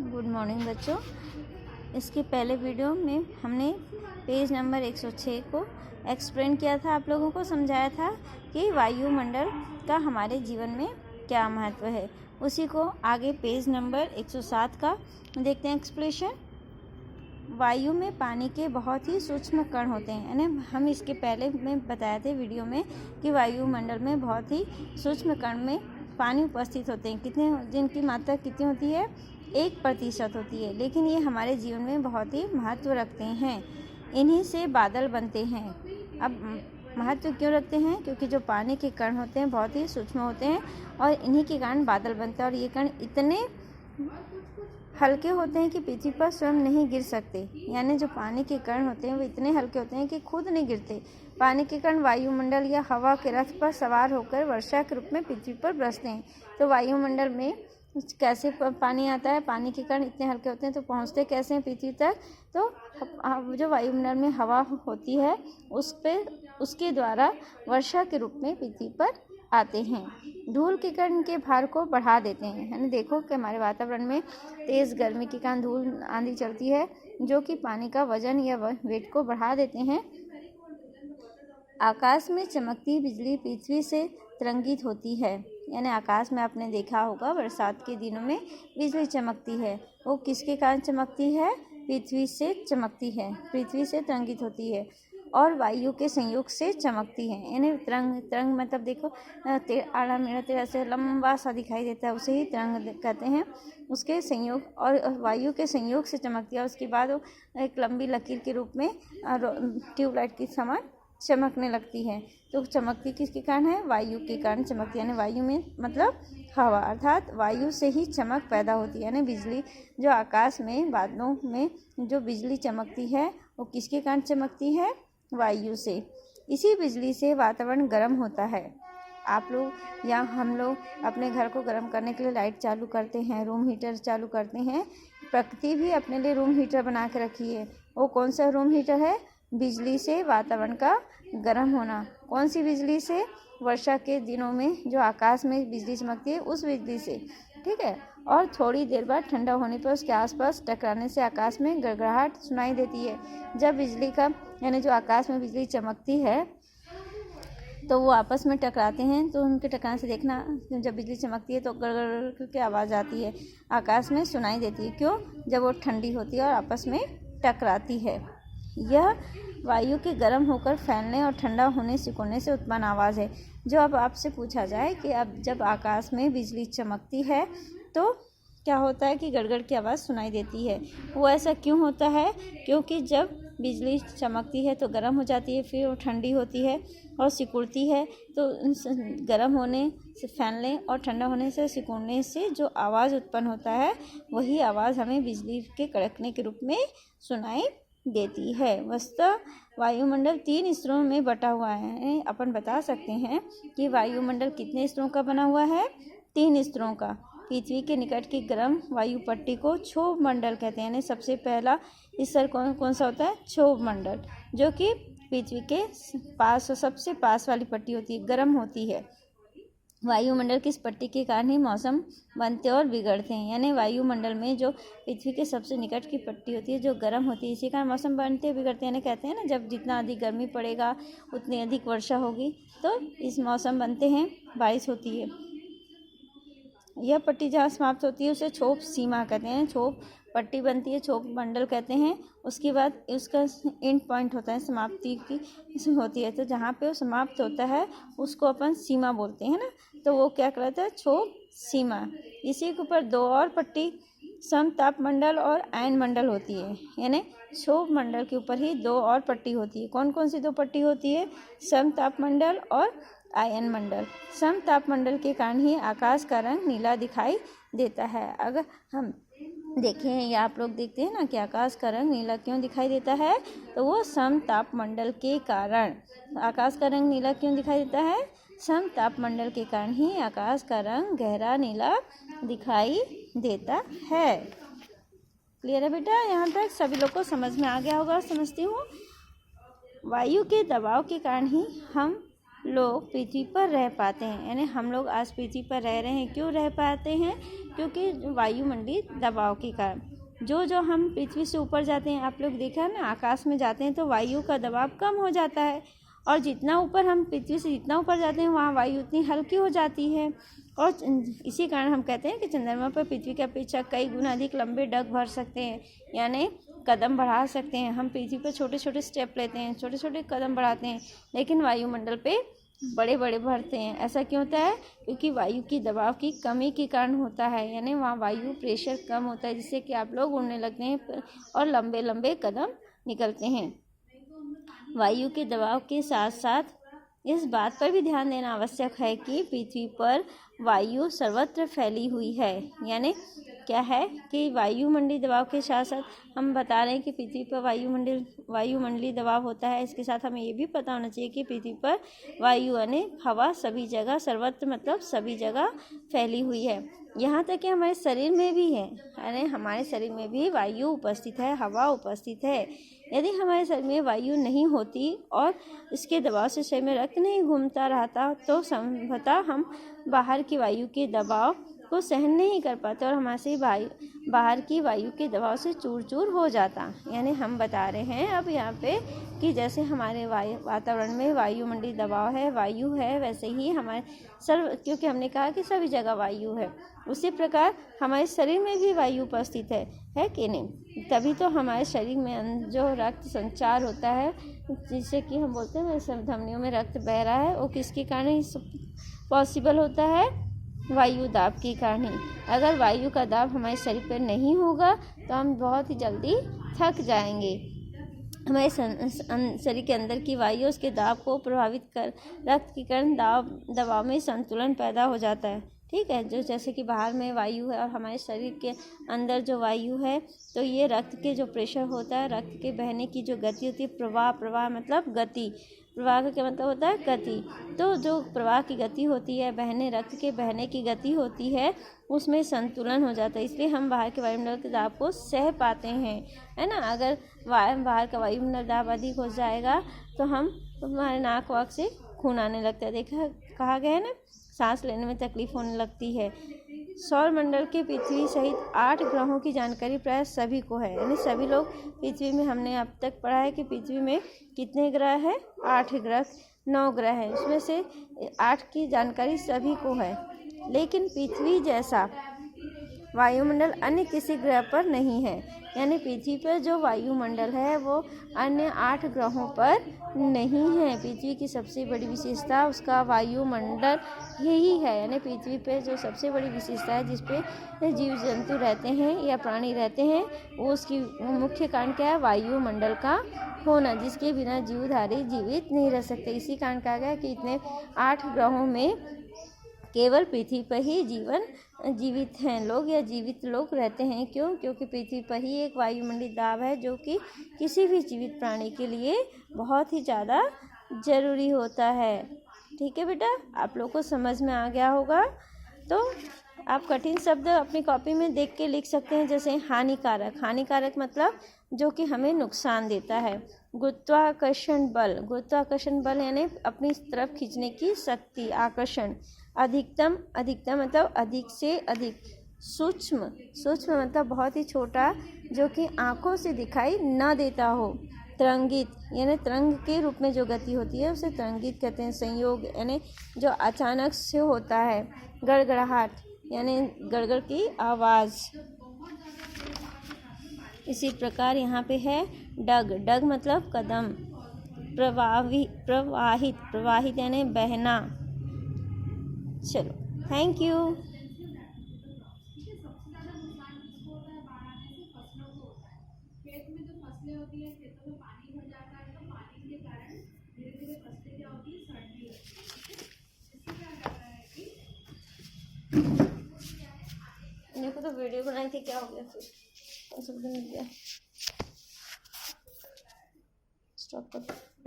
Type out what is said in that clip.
Good morning बच्चों। इसके पहले वीडियो में हमने पेज नंबर 106 को एक्सप्लेन किया था, आप लोगों को समझाया था कि वायुमंडल का हमारे जीवन में क्या महत्व है। उसी को आगे पेज नंबर 107 का देखते हैं एक्सप्लेनेशन। वायु में पानी के बहुत ही सूक्ष्म कण होते हैं, यानी हम इसके पहले में बताए थे वीडियो में कि वायुमंडल में बहुत ही सूक्ष्म कण में पानी उपस्थित होते हैं। कितने, जिनकी मात्रा कितनी होती है, 1% होती है, लेकिन ये हमारे जीवन में बहुत ही महत्व रखते हैं। इन्हीं से बादल बनते हैं। अब महत्व क्यों रखते हैं? क्योंकि जो पानी के कण होते हैं बहुत ही सूक्ष्म होते हैं और इन्हीं के कारण बादल बनते हैं। और ये कण इतने हल्के होते हैं कि पृथ्वी पर स्वयं नहीं गिर सकते, यानी जो पानी के कण होते हैं वो इतने हल्के होते हैं कि खुद नहीं गिरते। पानी के कण वायुमंडल या हवा के रथ पर सवार होकर वर्षा के रूप में पृथ्वी पर बरसते हैं। तो वायुमंडल में कैसे पानी आता है? पानी के कण इतने हल्के होते हैं तो पहुंचते कैसे हैं पृथ्वी तक? तो जो वायुमंडल में हवा होती है उसके द्वारा वर्षा के रूप में पृथ्वी पर आते हैं। धूल के कण के भार को बढ़ा देते हैं, यानी देखो कि हमारे वातावरण में तेज़ गर्मी के कारण धूल आंधी चलती है जो कि पानी का वजन या वेट को बढ़ा देते हैं। आकाश में चमकती बिजली पृथ्वी से तरंगित होती है, यानी आकाश में आपने देखा होगा बरसात के दिनों में बिजली चमकती है। वो किसके कारण चमकती है? पृथ्वी से चमकती है, पृथ्वी से तरंगित होती है और वायु के संयोग से चमकती है। यानी तरंग मतलब देखो आड़ा मेढ़ा तेरा से लंबा सा दिखाई देता है, उसे ही तरंग कहते हैं। उसके संयोग और वायु के संयोग से चमकती है। उसके बाद वो एक लंबी लकीर के रूप में ट्यूबलाइट के समान चमकने लगती है। तो चमकती किसके कारण है? वायु के कारण चमकती है। यानी वायु में मतलब हवा, अर्थात वायु से ही चमक पैदा होती है। यानी बिजली जो आकाश में बादलों में जो बिजली चमकती है वो किसके कारण चमकती है? वायु से। इसी बिजली से वातावरण गर्म होता है। आप लोग या हम लोग अपने घर को गर्म करने के लिए लाइट चालू करते हैं, रूम हीटर चालू करते हैं। प्रकृति भी अपने लिए रूम हीटर बना के रखी है। वो कौन सा रूम हीटर है? बिजली से वातावरण का गर्म होना। कौन सी बिजली से? वर्षा के दिनों में जो आकाश में बिजली चमकती है उस बिजली से, ठीक है। और थोड़ी देर बाद ठंडा होने पर उसके आसपास टकराने से आकाश में गड़गड़ाहट सुनाई देती है। जब बिजली का यानी जो आकाश में बिजली चमकती है तो वो आपस में टकराते हैं, तो उनके टकराने से देखना, जब बिजली चमकती है तो गड़गड़ करके आवाज़ आती है, आकाश में सुनाई देती है। क्यों? जब वो ठंडी होती है और आपस में टकराती है। यह वायु के गर्म होकर फैलने और ठंडा होने सिकुड़ने से उत्पन्न आवाज़ है। जो अब आपसे पूछा जाए कि अब जब आकाश में बिजली चमकती है तो क्या होता है कि गड़गड़ की आवाज़ सुनाई देती है। वो ऐसा क्यों होता है? क्योंकि जब बिजली चमकती है तो गर्म हो जाती है, फिर वो ठंडी होती है और सिकुड़ती है। तो गर्म होने से फैलने और ठंडा होने से सिकुड़ने से जो आवाज़ उत्पन्न होता है वही आवाज़ हमें बिजली के कड़कने के रूप में सुनाई देती है। वस्तुतः वायुमंडल 3 स्तरों में बटा हुआ है। अपन बता सकते हैं कि वायुमंडल कितने स्तरों का बना हुआ है? 3 स्तरों का। पृथ्वी के निकट की गर्म वायु पट्टी को क्षोभ मंडल कहते हैं। यानी सबसे पहला स्तर कौन सा होता है? क्षोभ मंडल, जो कि पृथ्वी के पास सबसे पास वाली पट्टी होती है, गर्म होती है। वायुमंडल की इस पट्टी के कारण ही मौसम बनते और बिगड़ते हैं। यानी वायुमंडल में जो पृथ्वी के सबसे निकट की पट्टी होती है जो गर्म होती है, इसी कारण मौसम बनते बिगड़ते हैं। यानी कहते हैं ना, जब जितना अधिक गर्मी पड़ेगा उतनी अधिक वर्षा होगी, तो इस मौसम बनते हैं, बारिश होती है। यह पट्टी जहाँ समाप्त होती है उसे क्षोभ सीमा कहते हैं। क्षोभ पट्टी बनती है, क्षोभ मंडल कहते हैं। उसके बाद उसका एंड पॉइंट होता है, समाप्ति की होती है। तो जहाँ पे वो समाप्त होता है उसको अपन सीमा बोलते हैं ना, तो वो क्या कहलाता है? क्षोभ सीमा। इसी के ऊपर 2 और पट्टी समताप मंडल और आयन मंडल होती है। यानी क्षोभ मंडल के ऊपर ही 2 और पट्टी होती है। कौन कौन सी 2 पट्टी होती है? समताप मंडल और आयन मंडल। समताप मंडल के कारण ही आकाश का रंग नीला दिखाई देता है। अगर हम देखें या आप लोग देखते हैं ना कि आकाश का रंग नीला क्यों दिखाई देता है, तो वो समताप मंडल के कारण। आकाश का रंग नीला क्यों दिखाई देता है? समताप मंडल के कारण ही आकाश का रंग गहरा नीला दिखाई देता है। क्लियर है बेटा? यहाँ तक सभी लोग को समझ में आ गया होगा, समझती हूँ। वायु के दबाव के कारण ही हम लोग पृथ्वी पर रह पाते हैं। यानी हम लोग आज पृथ्वी पर रह रहे हैं। क्यों रह पाते हैं? क्योंकि वायुमंडलीय दबाव के कारण जो हम पृथ्वी से ऊपर जाते हैं, आप लोग देखा है ना, आकाश में जाते हैं तो वायु का दबाव कम हो जाता है, और जितना ऊपर हम पृथ्वी से जितना ऊपर जाते हैं वहाँ वायु उतनी हल्की हो जाती है। और इसी कारण हम कहते हैं कि चंद्रमा पर पृथ्वी की अपेक्षा कई गुना अधिक लंबे डग भर सकते हैं, यानी कदम बढ़ा सकते हैं। हम पृथ्वी पर छोटे छोटे स्टेप लेते हैं, छोटे छोटे कदम बढ़ाते हैं, लेकिन वायुमंडल पे बड़े बड़े भरते हैं। ऐसा क्यों होता है? क्योंकि वायु की दबाव की कमी के कारण होता है, यानी वहाँ वायु प्रेशर कम होता है, जिससे कि आप लोग उड़ने लगते हैं और लंबे लंबे कदम निकलते हैं। वायु के दबाव के साथ साथ इस बात पर भी ध्यान देना आवश्यक है कि पृथ्वी पर वायु सर्वत्र फैली हुई है। यानी क्या है कि वायुमंडलीय दबाव के साथ साथ हम बता रहे हैं कि पृथ्वी पर वायुमंडलीय दबाव होता है। इसके साथ हमें ये भी पता होना चाहिए कि पृथ्वी पर वायु यानी हवा सभी जगह, सर्वत्र मतलब सभी जगह फैली हुई है। यहाँ तक कि हमारे शरीर में भी है, यानी हमारे शरीर में भी वायु उपस्थित है, हवा उपस्थित है। यदि हमारे शरीर में वायु नहीं होती और इसके दबाव से शरीर में रक्त नहीं घूमता रहता तो संभवतः हम बाहर की वायु के दबाव को सहन नहीं कर पाते और हमारे से बाहर की वायु के दबाव से चूर चूर हो जाता। यानी हम बता रहे हैं अब यहाँ पे कि जैसे हमारे वातावरण में वायुमंडलीय दबाव है, वायु है, वैसे ही हमारे क्योंकि हमने कहा कि सभी जगह वायु है, उसी प्रकार हमारे शरीर में भी वायु उपस्थित है कि नहीं? तभी तो हमारे शरीर में जो रक्त संचार होता है, जिससे कि हम बोलते हैं सब धमनियों में रक्त बह रहा है, वो किसके कारण पॉसिबल होता है? वायु दाब के कारण ही। अगर वायु का दाब हमारे शरीर पर नहीं होगा तो हम बहुत ही जल्दी थक जाएंगे। हमारे शरीर के अंदर की वायु उसके दाब को प्रभावित कर रक्त के कारण दबाव में संतुलन पैदा हो जाता है। ठीक है, जो जैसे कि बाहर में वायु है और हमारे शरीर के अंदर जो वायु है, तो ये रक्त के जो प्रेशर होता है, रक्त के बहने की जो गति होती है, प्रवाह मतलब गति, प्रवाह का क्या मतलब होता है? गति। तो जो प्रवाह की गति होती है, रक्त के बहने की गति होती है, उसमें संतुलन हो जाता है। इसलिए हम बाहर के वायुमंडल के दाब को सह पाते हैं, है ना। अगर बाहर का वायुमंडल दाब अधिक हो जाएगा तो हमारे नाक वाक से खून आने लगता है। कहा गया है ना, सांस लेने में तकलीफ होने लगती है। सौर मंडल के पृथ्वी सहित 8 ग्रहों की जानकारी प्राय सभी को है, यानी सभी लोग पृथ्वी में, हमने अब तक पढ़ा है कि पृथ्वी में कितने ग्रह हैं? 8 ग्रह, 9 ग्रह हैं, इसमें से 8 की जानकारी सभी को है। लेकिन पृथ्वी जैसा वायुमंडल अन्य किसी ग्रह पर नहीं है, यानी पृथ्वी पर जो वायुमंडल है वो अन्य 8 ग्रहों पर नहीं है। पृथ्वी की सबसे बड़ी विशेषता उसका वायुमंडल यही है, यानी पृथ्वी पर जो सबसे बड़ी विशेषता है जिस पे जीव जंतु रहते हैं या प्राणी रहते हैं, वो उसकी मुख्य कारण क्या है? वायुमंडल का होना, जिसके बिना जीवधारी जीवित नहीं रह सकते। इसी कारण कहा गया कि इतने 8 ग्रहों में केवल पृथ्वी पर ही जीवित हैं लोग या जीवित लोग रहते हैं। क्यों? क्योंकि पृथ्वी पर ही एक वायुमंडलीय दाब है जो कि किसी भी जीवित प्राणी के लिए बहुत ही ज़्यादा जरूरी होता है। ठीक है बेटा, आप लोग को समझ में आ गया होगा। तो आप कठिन शब्द अपनी कॉपी में देख के लिख सकते हैं, जैसे हानिकारक मतलब जो कि हमें नुकसान देता है। गुरुत्वाकर्षण बल यानी अपनी तरफ खींचने की शक्ति, आकर्षण। अधिकतम मतलब अधिक से अधिक। सूक्ष्म मतलब बहुत ही छोटा, जो कि आंखों से दिखाई न देता हो। तरंगित यानी तरंग के रूप में जो गति होती है उसे तरंगित कहते हैं। संयोग यानी जो अचानक से होता है। गड़गड़ाहट यानी गड़गड़ की आवाज़। इसी प्रकार यहाँ पे है डग मतलब कदम। प्रवाहित यानी बहना। चलो, थैंक यू। मेरे को तो वीडियो बनाई थी, क्या हो गया फिर? स्टॉप कर।